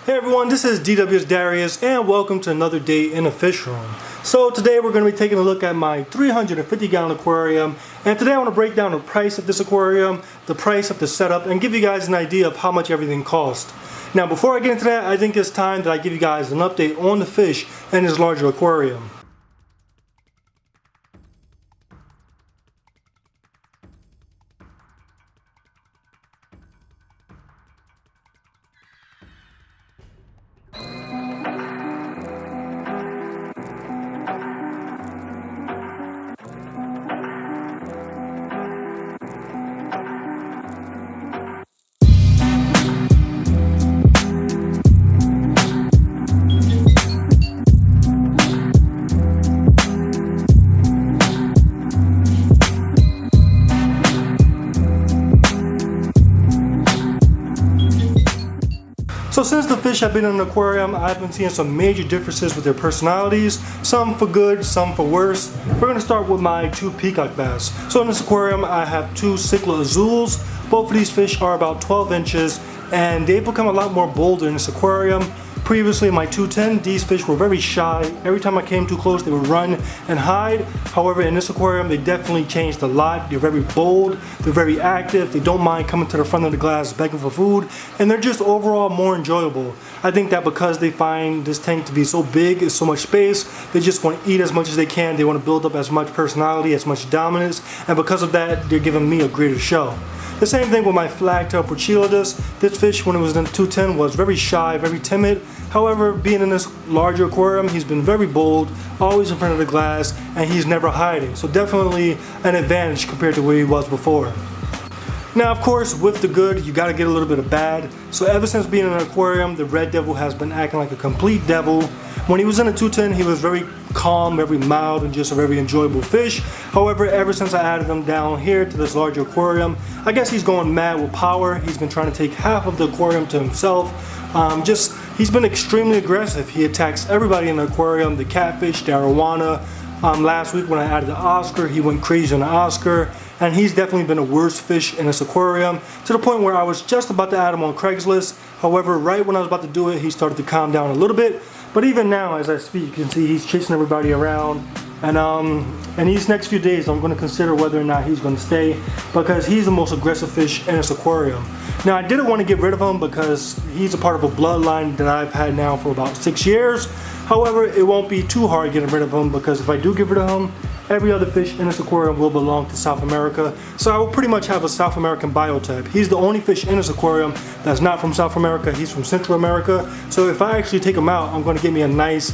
Hey everyone, this is DW's Darius and welcome to another day in the fish room. So today we're going to be taking a look at my 350 gallon aquarium, and today I want to break down the price of this aquarium, the price of the setup, and give you guys an idea of how much everything cost. Now before I get into that, I think it's time that I give you guys an update on the fish in this larger aquarium. So since the fish have been in the aquarium, I've been seeing some major differences with their personalities, some for good, some for worse. We're going to start with my two peacock bass. So in this aquarium I have two Cicla azules. Both of these fish are about 12 inches and they become a lot more bolder in this aquarium. Previously in my 210, these fish were very shy. Every time I came too close they would run and hide. However, in this aquarium they definitely changed a lot. They're very bold, they're very active, they don't mind coming to the front of the glass begging for food, and they're just overall more enjoyable. I think that because they find this tank to be so big, it's so much space, they just want to eat as much as they can, they want to build up as much personality, as much dominance, and because of that they're giving me a greater show. The same thing with my flagtail Porchilidus. This fish, when it was in 210, was very shy, very timid. However, being in this larger aquarium, he's been very bold, always in front of the glass, and he's never hiding. So definitely an advantage compared to where he was before. Now, of course, with the good, you gotta get a little bit of bad. So ever since being in an aquarium, the red devil has been acting like a complete devil. When he was in a 210, he was very calm, very mild, and just a very enjoyable fish. However, ever since I added him down here to this larger aquarium, I guess he's going mad with power. He's been trying to take half of the aquarium to himself. He's been extremely aggressive. He attacks everybody in the aquarium, the catfish, the Arowana. Last week when I added the Oscar, he went crazy on the Oscar. And he's definitely been the worst fish in this aquarium, to the point where I was just about to add him on Craigslist. However, right when I was about to do it, he started to calm down a little bit. But even now, as I speak, you can see he's chasing everybody around. And these next few days, I'm going to consider whether or not he's going to stay, because he's the most aggressive fish in this aquarium. Now, I didn't want to get rid of him because he's a part of a bloodline that I've had now for about 6 years. However, it won't be too hard getting rid of him, because if I do get rid of him, every other fish in this aquarium will belong to South America. So I will pretty much have a South American biotype. He's the only fish in this aquarium that's not from South America. He's from Central America. So if I actually take him out, I'm going to get me a nice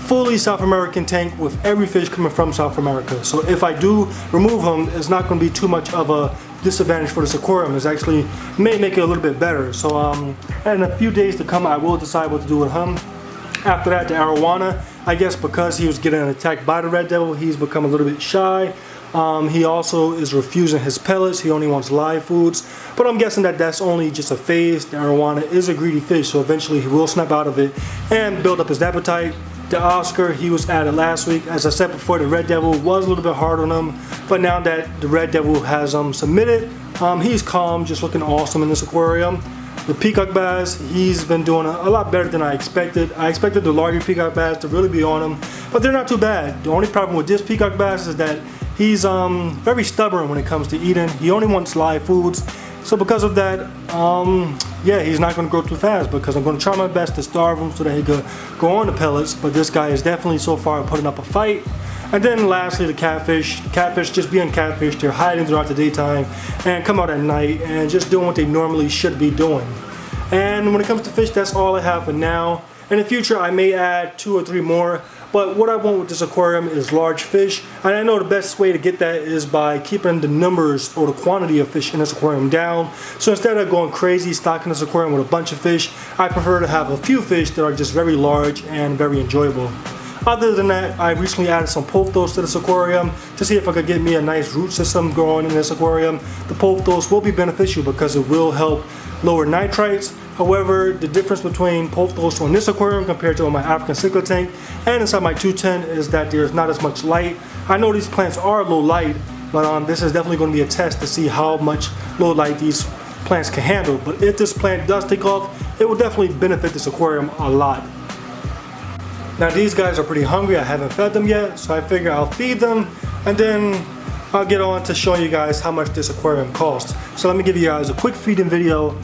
fully South American tank with every fish coming from South America. So if I do remove him, it's not going to be too much of a disadvantage for this aquarium. It's actually may make it a little bit better. So in a few days to come, I will decide what to do with him. After that, the Arowana, I guess because he was getting attacked by the red devil, he's become a little bit shy. He also is refusing his pellets. He only wants live foods. But I'm guessing that that's only just a phase. The Arowana is a greedy fish, so eventually he will snap out of it and build up his appetite. The Oscar, he was added last week. As I said before, the red devil was a little bit hard on him. But now that the red devil has submitted, he's calm, just looking awesome in this aquarium. The Peacock Bass, he's been doing a lot better than I expected. I expected the larger Peacock Bass to really be on him, but they're not too bad. The only problem with this Peacock Bass is that he's very stubborn when it comes to eating. He only wants live foods. So because of that, yeah, he's not going to grow too fast, because I'm going to try my best to starve him so that he could go on the pellets. But this guy is definitely so far putting up a fight. And then lastly, the catfish. Catfish just being catfish, they're hiding throughout the daytime and come out at night and just doing what they normally should be doing. And when it comes to fish, that's all I have for now. In the future, I may add 2 or 3 more. But what I want with this aquarium is large fish. And I know the best way to get that is by keeping the numbers or the quantity of fish in this aquarium down. So instead of going crazy stocking this aquarium with a bunch of fish, I prefer to have a few fish that are just very large and very enjoyable. Other than that, I recently added some pothos to this aquarium to see if I could get me a nice root system growing in this aquarium. The pothos will be beneficial because it will help lower nitrites. However, the difference between pothos on this aquarium compared to on my African cichlid tank and inside my 210 is that there's not as much light. I know these plants are low light, but this is definitely going to be a test to see how much low light these plants can handle. But if this plant does take off, it will definitely benefit this aquarium a lot. Now these guys are pretty hungry. I haven't fed them yet, so I figure I'll feed them and then I'll get on to showing you guys how much this aquarium costs. So let me give you guys a quick feeding video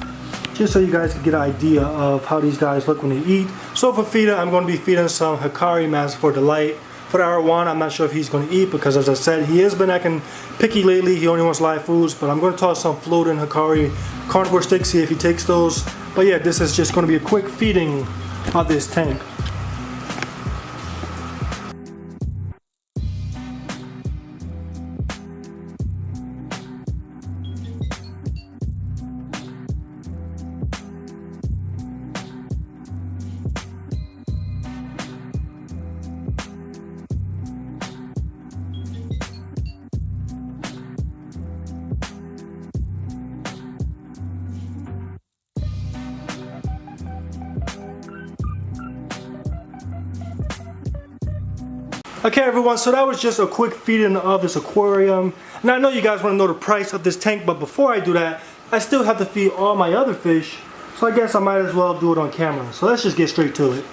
just so you guys can get an idea of how these guys look when they eat. So for feeding, I'm going to be feeding some Hikari Master for Delight. For the Arowana, I'm not sure if he's going to eat because, as I said, he has been acting picky lately. He only wants live foods, but I'm going to toss some floating Hikari carnivore sticks, see if he takes those. But yeah, this is just going to be a quick feeding of this tank. Okay everyone, so that was just a quick feeding of this aquarium. Now I know you guys want to know the price of this tank, but before I do that, I still have to feed all my other fish, so I guess I might as well do it on camera. So let's just get straight to it.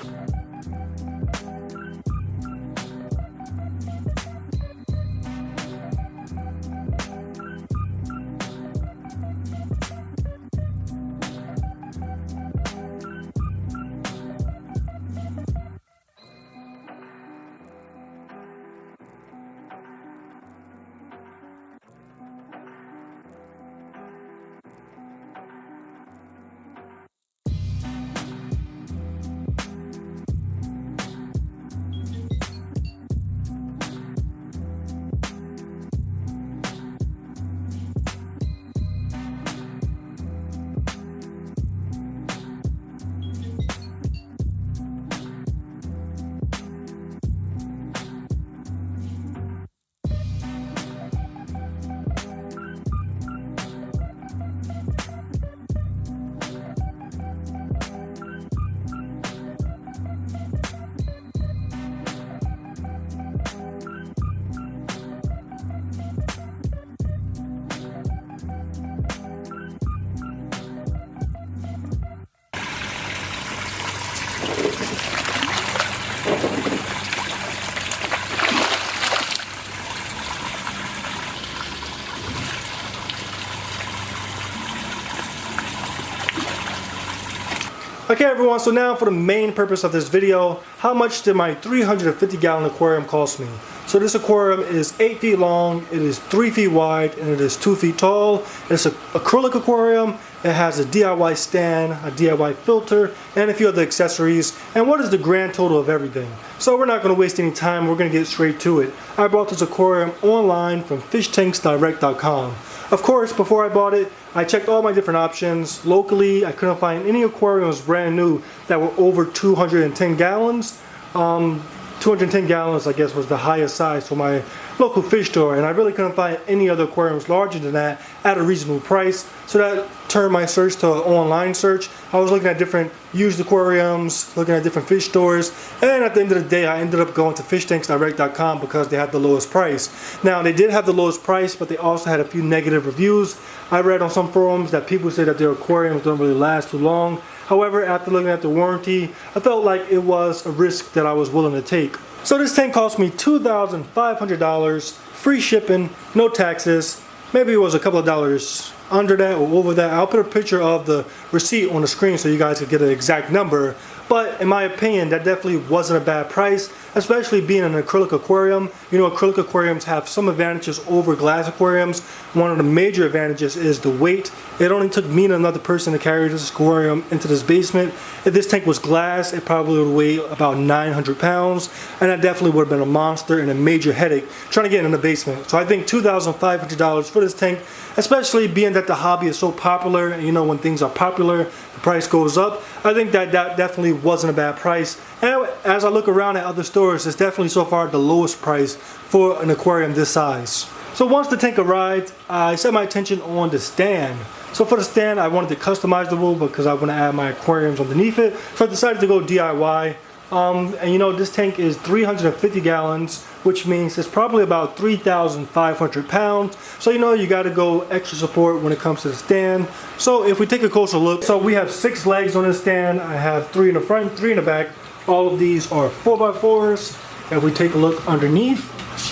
Okay everyone, so now for the main purpose of this video, how much did my 350 gallon aquarium cost me? So this aquarium is 8 feet long, it is 3 feet wide, and it is 2 feet tall. It's an acrylic aquarium. It has a DIY stand, a DIY filter, and a few other accessories. And what is the grand total of everything? So we're not going to waste any time, we're going to get straight to it. I bought this aquarium online from fishtanksdirect.com. Of course, before I bought it, I checked all my different options. Locally, I couldn't find any aquariums brand new that were over 210 gallons. 210 gallons, I guess, was the highest size for my local fish store, and I really couldn't find any other aquariums larger than that at a reasonable price. So that turned my search to an online search. I was looking at different used aquariums, looking at different fish stores, and at the end of the day, I ended up going to fishtanksdirect.com because they had the lowest price. Now, they did have the lowest price, but they also had a few negative reviews. I read on some forums that people say that their aquariums don't really last too long. However, after looking at the warranty, I felt like it was a risk that I was willing to take. So this tank cost me $2,500, free shipping, no taxes. Maybe it was a couple of dollars under that or over that. I'll put a picture of the receipt on the screen so you guys can get an exact number. But in my opinion, that definitely wasn't a bad price, especially being an acrylic aquarium. You know, acrylic aquariums have some advantages over glass aquariums. One of the major advantages is the weight. It only took me and another person to carry this aquarium into this basement. If this tank was glass, it probably would weigh about 900 pounds, and that definitely would have been a monster and a major headache trying to get in the basement. So I think $2,500 for this tank, especially being that the hobby is so popular, and you know when things are popular, the price goes up. I think that definitely wasn't a bad price. And as I look around at other stores, it's definitely so far the lowest price for an aquarium this size. So once the tank arrived, I set my attention on the stand. So for the stand, I wanted to customize the wool because I want to add my aquariums underneath it. So I decided to go DIY. And you know, this tank is 350 gallons, which means it's probably about 3,500 pounds. So you know, you got to go extra support when it comes to the stand. So if we take a closer look, so we have 6 legs on this stand. I have 3 in the front, 3 in the back. All of these are 4x4s. If we take a look underneath,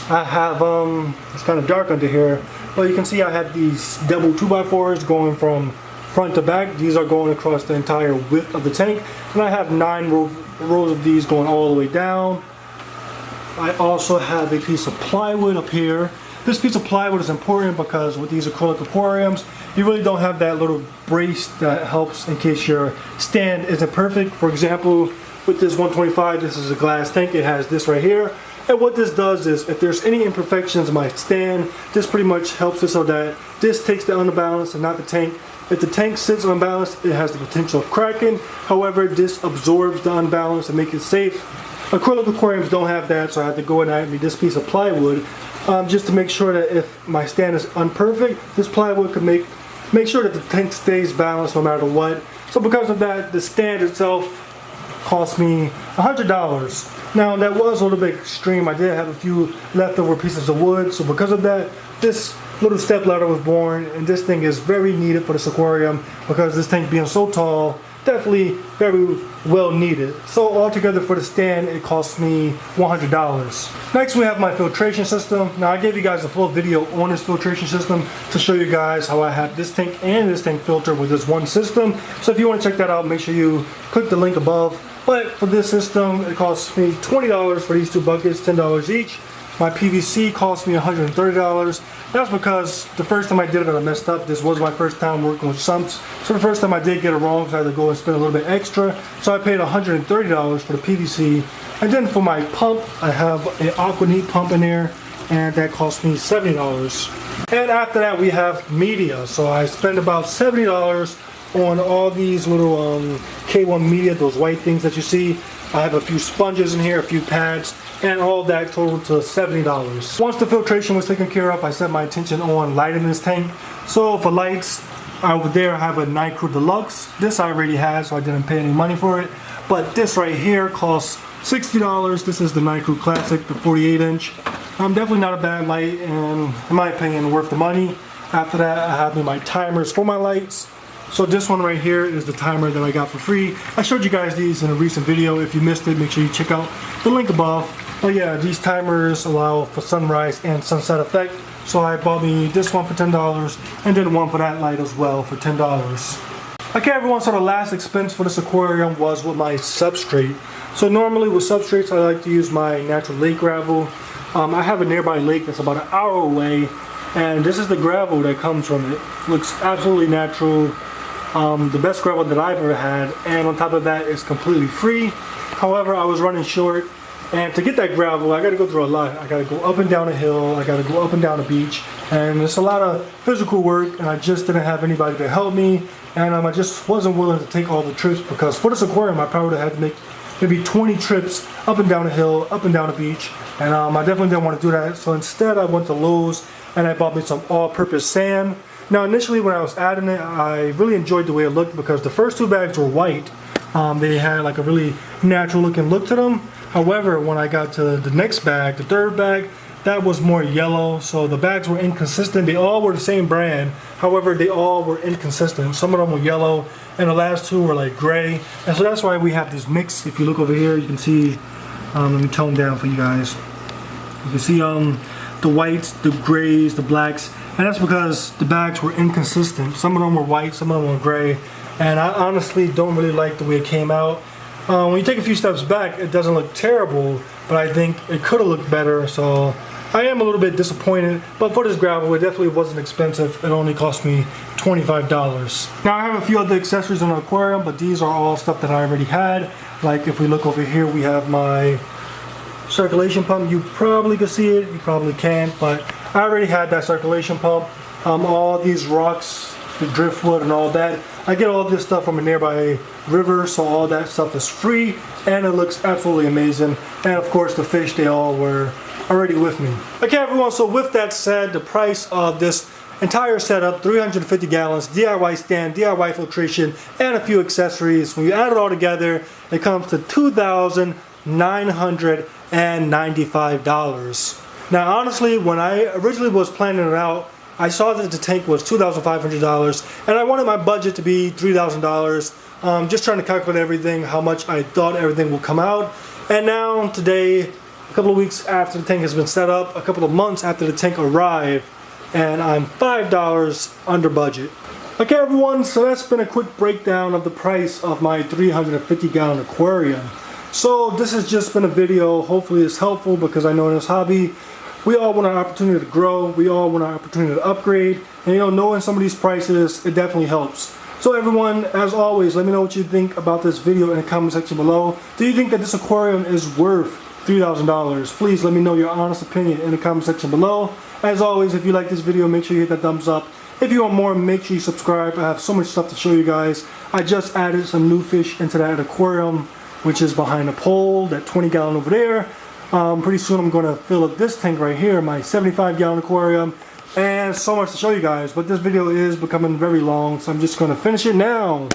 I have, it's kind of dark under here, but you can see I have these double 2x4s going from front to back. These are going across the entire width of the tank. And I have 9 rows of these going all the way down. I also have a piece of plywood up here. This piece of plywood is important because with these acrylic aquariums, you really don't have that little brace that helps in case your stand isn't perfect. For example, with this 125, this is a glass tank. It has this right here. And what this does is, if there's any imperfections in my stand, this pretty much helps it so that this takes the unbalance and not the tank. If the tank sits unbalanced, it has the potential of cracking. However, this absorbs the unbalance and makes it safe. Acrylic aquariums don't have that, so I have to go and add me this piece of plywood just to make sure that if my stand is imperfect, this plywood can make sure that the tank stays balanced no matter what. So because of that, the stand itself cost me $100. Now that was a little bit extreme. I did have a few leftover pieces of wood, so because of that, this little step ladder was born, and this thing is very needed for this aquarium because this tank being so tall, definitely very well needed. So altogether for the stand, it cost me $100. Next we have my filtration system. Now I gave you guys a full video on this filtration system to show you guys how I have this tank and this tank filtered with this one system. So if you want to check that out, make sure you click the link above. But for this system, it costs me $20 for these 2 buckets, $10 each. My PVC cost me $130. That's because the first time I did it, I messed up. This was my first time working with sumps. So the first time I did get it wrong, so I had to go and spend a little bit extra. So I paid $130 for the PVC. And then for my pump, I have an Aqua Neat pump in there, and that cost me $70. And after that, we have media. So I spent about $70 on all these little K1 media, those white things that you see. I have a few sponges in here, a few pads, and all that totaled to $70. Once the filtration was taken care of, I set my attention on lighting this tank. So for lights, over there I have a Nitro Deluxe. This I already had, so I didn't pay any money for it. But this right here costs $60. This is the Nitro Classic, the 48-inch. Definitely not a bad light, and in my opinion, worth the money. After that, I have my timers for my lights. So this one right here is the timer that I got for free. I showed you guys these in a recent video. If you missed it, make sure you check out the link above. But yeah, these timers allow for sunrise and sunset effect. So I bought me this one for $10 and then one for that light as well for $10. Okay everyone, so the last expense for this aquarium was with my substrate. So normally with substrates, I like to use my natural lake gravel. I have a nearby lake that's about an hour away, and this is the gravel that comes from it. Looks absolutely natural. The best gravel that I've ever had, and on top of that, it's completely free. However, I was running short, and to get that gravel, I got to go through a lot. I got to go up and down a hill, I got to go up and down a beach, and it's a lot of physical work, and I just didn't have anybody to help me, and I just wasn't willing to take all the trips, because for this aquarium, I probably would have had to make maybe 20 trips up and down a hill, up and down a beach, and I definitely didn't want to do that. So instead, I went to Lowe's, and I bought me some all-purpose sand. Now initially when I was adding it, I really enjoyed the way it looked because the first 2 bags were white. They had like a really natural looking look to them. However, when I got to the next bag, the 3rd bag, that was more yellow. So the bags were inconsistent. They all were the same brand. However, they all were inconsistent. Some of them were yellow and the last 2 were like gray. And so that's why we have this mix. If you look over here, you can see, let me tone down for you guys. You can see the whites, the grays, the blacks. And that's because the bags were inconsistent. Some of them were white, some of them were gray. And I honestly don't really like the way it came out. When you take a few steps back, it doesn't look terrible, but I think it could have looked better. So I am a little bit disappointed. But for this gravel, it definitely wasn't expensive. It only cost me $25. Now I have a few other accessories on the aquarium, but these are all stuff that I already had. Like if we look over here, we have my circulation pump. You probably can see it, you probably can't, but I already had that circulation pump. All these rocks, the driftwood and all that, I get all this stuff from a nearby river, so all that stuff is free and it looks absolutely amazing. And of course the fish, they all were already with me. Okay everyone, so with that said, the price of this entire setup, 350 gallons, DIY stand, DIY filtration, and a few accessories, when you add it all together, it comes to $2,500. $995. Now honestly, when I originally was planning it out, I saw that the tank was $2,500 and I wanted my budget to be $3,000. Just trying to calculate everything, how much I thought everything would come out. And now today, a couple of weeks after the tank has been set up, a couple of months after the tank arrived, and I'm $5 under budget. Okay everyone, so that's been a quick breakdown of the price of my 350 gallon aquarium. So this has just been a video. Hopefully it's helpful, because I know in this hobby we all want our opportunity to grow, we all want our opportunity to upgrade, and knowing some of these prices, it definitely helps. So everyone, as always, let me know what you think about this video in the comment section below. Do you think that this aquarium is worth $3,000? Please let me know your honest opinion in the comment section below. As always, if you like this video, make sure you hit that thumbs up. If you want more, make sure you subscribe. I have so much stuff to show you guys. I just added some new fish into that aquarium, which is behind the pole, that 20 gallon over there. Pretty soon I'm going to fill up this tank right here, my 75 gallon aquarium. And so much to show you guys, but this video is becoming very long, so I'm just going to finish it now.